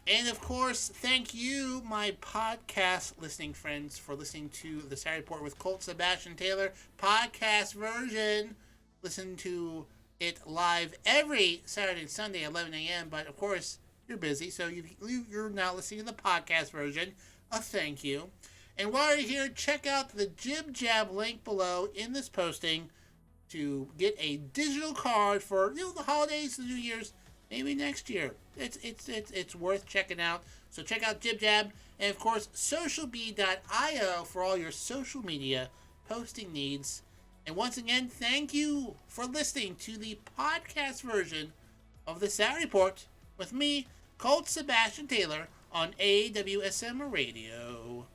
And of course, thank you, my podcast listening friends, for listening to the Saturday Report with Colt Sebastian Taylor podcast version. Listen to it live every Saturday and Sunday at 11 a.m. But of course, you're busy, so you're now listening to the podcast version. A thank you. And while you're here, check out the Jib Jab link below in this posting to get a digital card for the holidays, the New Year's. Maybe next year. It's worth checking out. So check out Jib Jab. And of course, socialbee.io for all your social media posting needs. And once again, thank you for listening to the podcast version of the Saturday Report with me, Colt Sebastian Taylor, on AWSM Radio.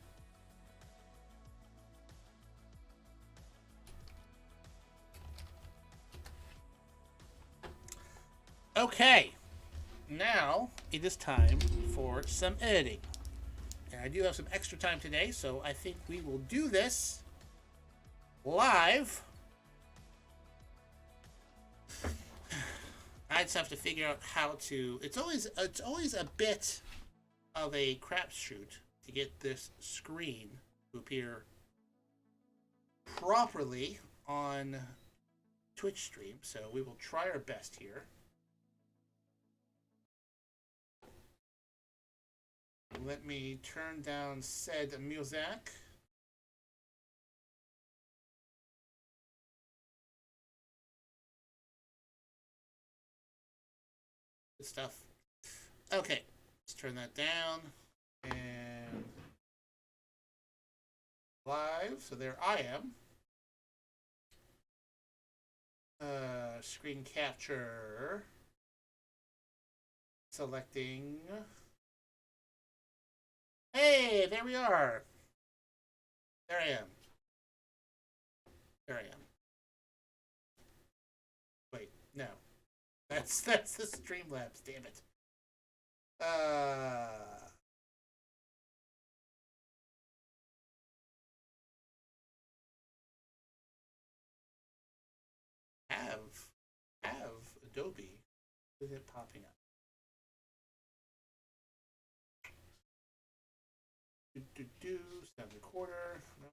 Okay, now it is time for some editing. And I do have some extra time today, so I think we will do this live. I just have to figure out how to. It's always a bit of a crapshoot to get this screen to appear properly on Twitch stream. So we will try our best here. Let me turn down said music. stuff. Okay, let's turn that down. And live. So there I am. Screen capture. Selecting. Hey, there we are. There I am. There I am. Wait, no. That's the Streamlabs, damn it. Have Adobe. Is it popping up? Sound recorder. No.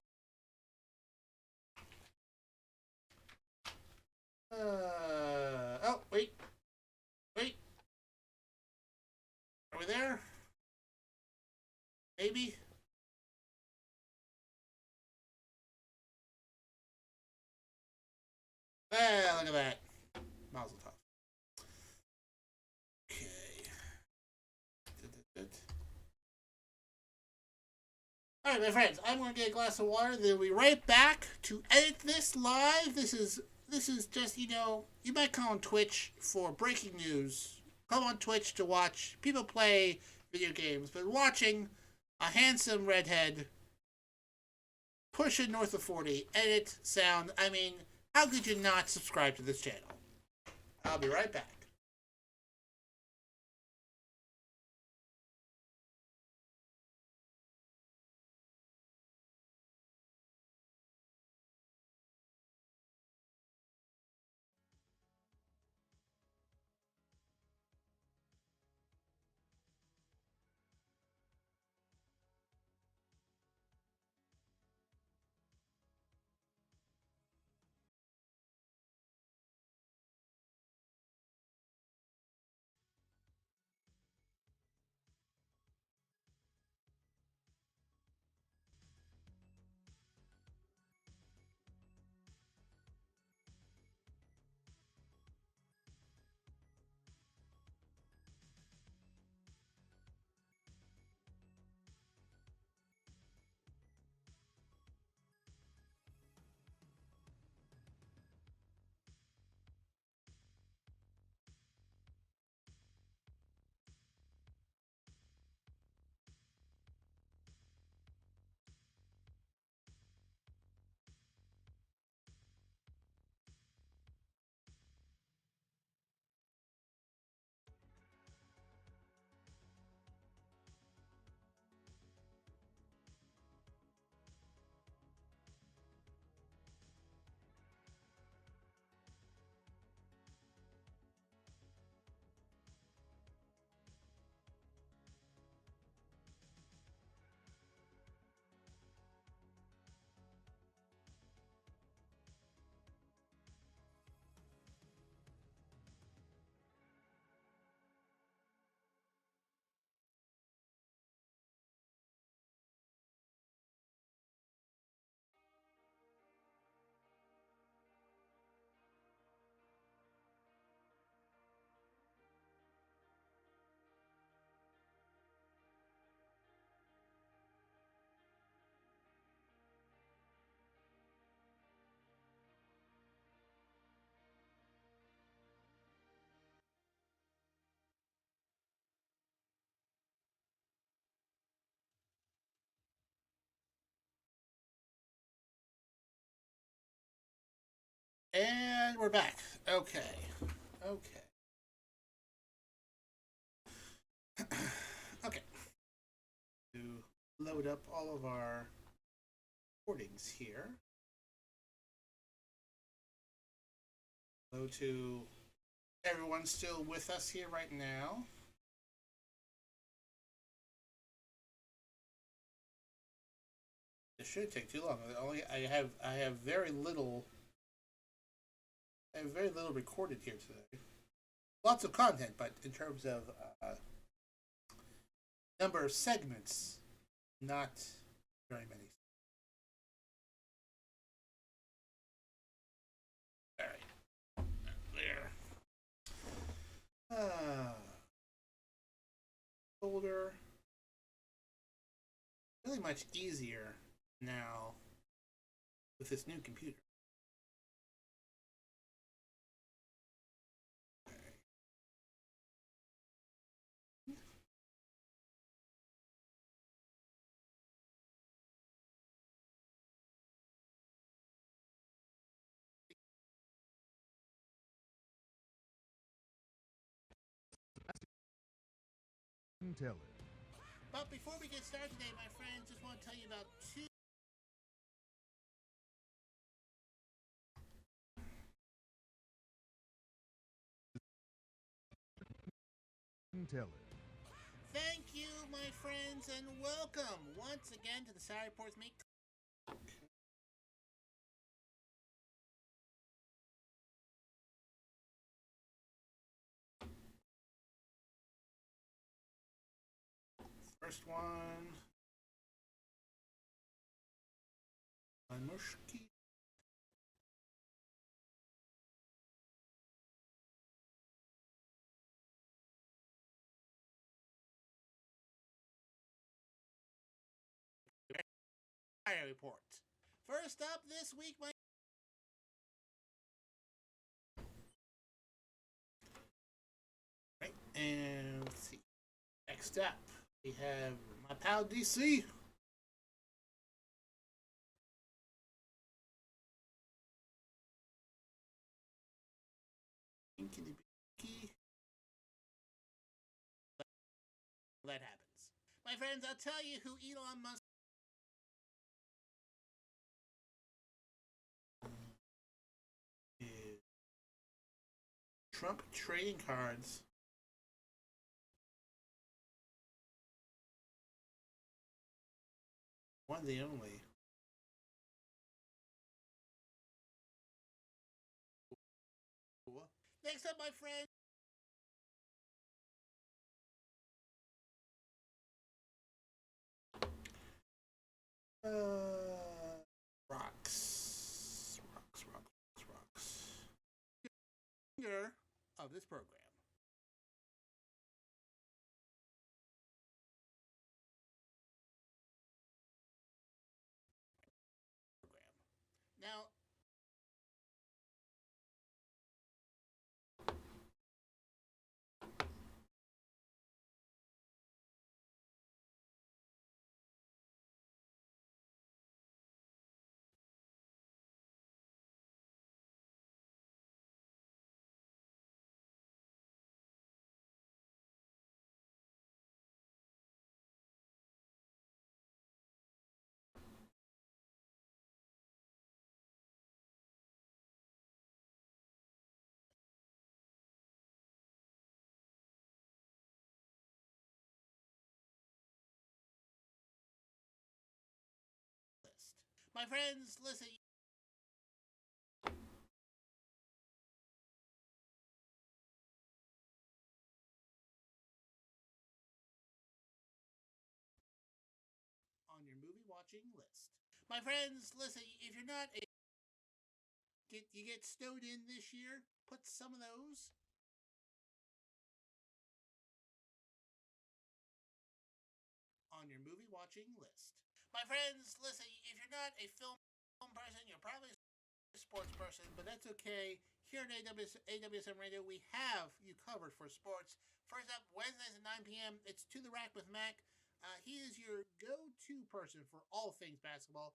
Oh, wait. Wait. Are we there? Maybe? Ah, look at that. Mazel tov. Okay. Alright, my friends, I'm going to get a glass of water, then we'll be right back to edit this live. This is just, you might come on Twitch for breaking news. Come on Twitch to watch people play video games, but watching a handsome redhead pushing north of 40, edit, sound, I mean, how could you not subscribe to this channel? I'll be right back. And we're back. Okay. Okay. Okay. To load up all of our recordings here. Hello to everyone still with us here right now. It shouldn't take too long. I have very little. I have very little recorded here today. Lots of content, but in terms of number of segments, not very many. All right, there. folder. Really much easier now with this new computer. Taylor. But before we get started today, my friends, just want to tell you about two Taylor. Thank you, my friends, and welcome once again to the Saturday Reports Meet. First one. Mushki. Saturday Report. First up this week, my right, and let's see. Next up, we have my pal DC. That happens. My friends, I'll tell you who Elon Musk is. Trump trading cards. One of the only. Next up, my friend. Rocks. Of this program. Now, my friends, listen. On your movie watching list. My friends, listen, if you're not you get stowed in this year, put some of those on your movie watching list. My friends, listen, if you're not a film person, you're probably a sports person, but that's okay. Here at AWSM Radio, we have you covered for sports. First up, Wednesdays at 9 p.m., it's To the Rack with Mac. He is your go-to person for all things basketball.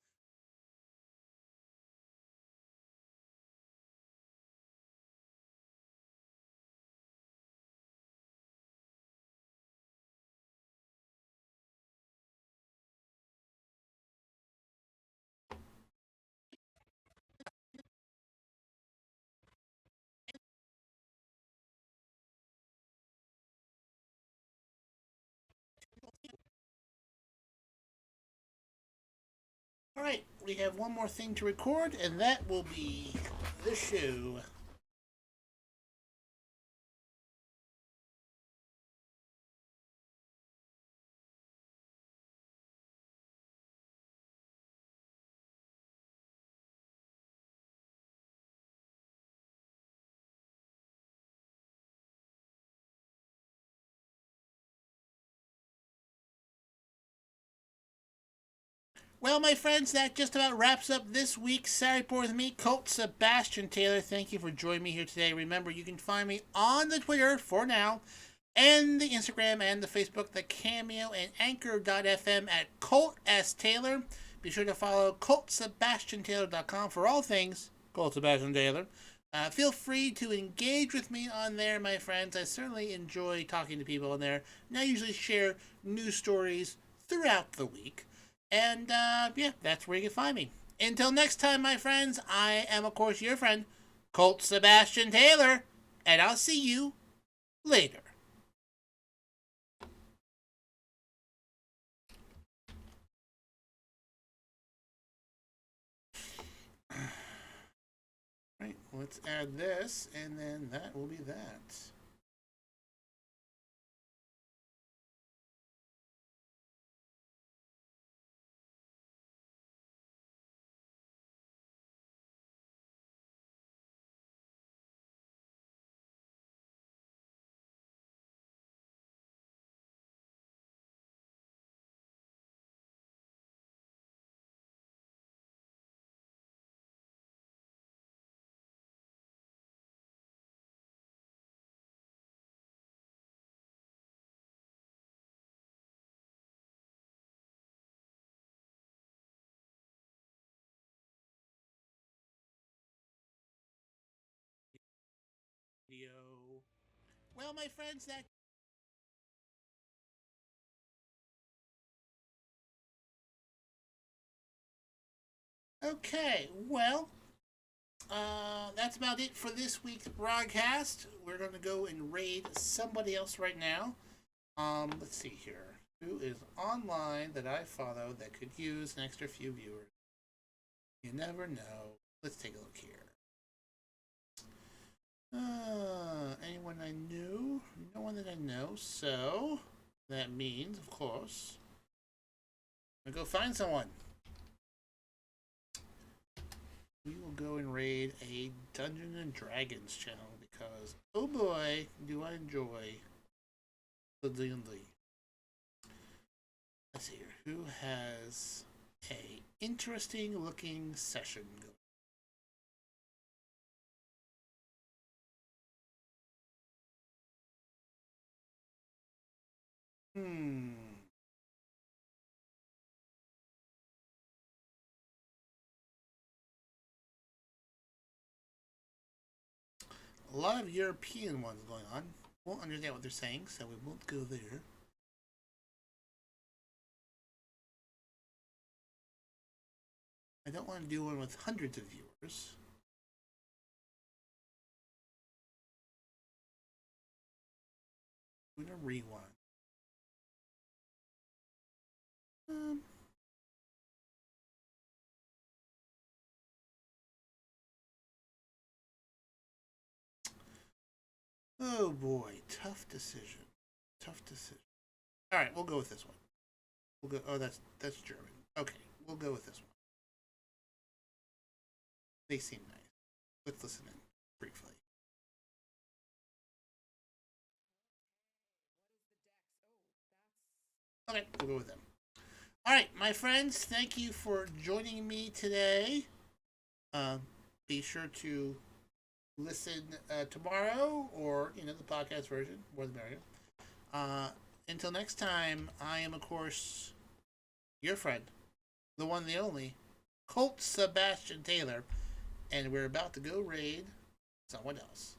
All right, we have one more thing to record, and that will be the show. Well, my friends, that just about wraps up this week's Saturday Report with me, Colt Sebastian Taylor. Thank you for joining me here today. Remember, you can find me on the Twitter for now, and the Instagram and the Facebook, the Cameo and Anchor.fm at Colt S. Taylor. Be sure to follow ColtSebastianTaylor.com for all things Colt Sebastian Taylor. Feel free to engage with me on there, my friends. I certainly enjoy talking to people on there, and I usually share news stories throughout the week. And yeah, that's where you can find me. Until next time, my friends, I am, of course, your friend, Colt Sebastian Taylor, and I'll see you later. Right, let's add this, and then that will be that. Video. Well, my friends, that okay. Well, that's about it for this week's broadcast. We're going to go and raid somebody else right now. Let's see here. Who is online that I follow that could use an extra few viewers? You never know. Let's take a look here. Anyone I knew? No one that I know. So that means, of course, I'm gonna go find someone. We will go and raid a Dungeons and Dragons channel because, oh boy, do I enjoy the D&D. Let's see here. Who has a interesting looking session going? Hmm. A lot of European ones going on. Won't understand what they're saying, so we won't go there. I don't want to do one with hundreds of viewers. I'm gonna rewind. Um, oh boy, tough decision. Tough decision. All right, we'll go with this one. We'll go. Oh, that's German. Okay, we'll go with this one. They seem nice. Let's listen in briefly. Okay, we'll go with them. All right, my friends, thank you for joining me today. Uh, be sure to listen tomorrow, or the podcast version, more the merrier. Uh, until next time, I am, of course, your friend, the one, the only, Colt Sebastian Taylor, and we're about to go raid someone else.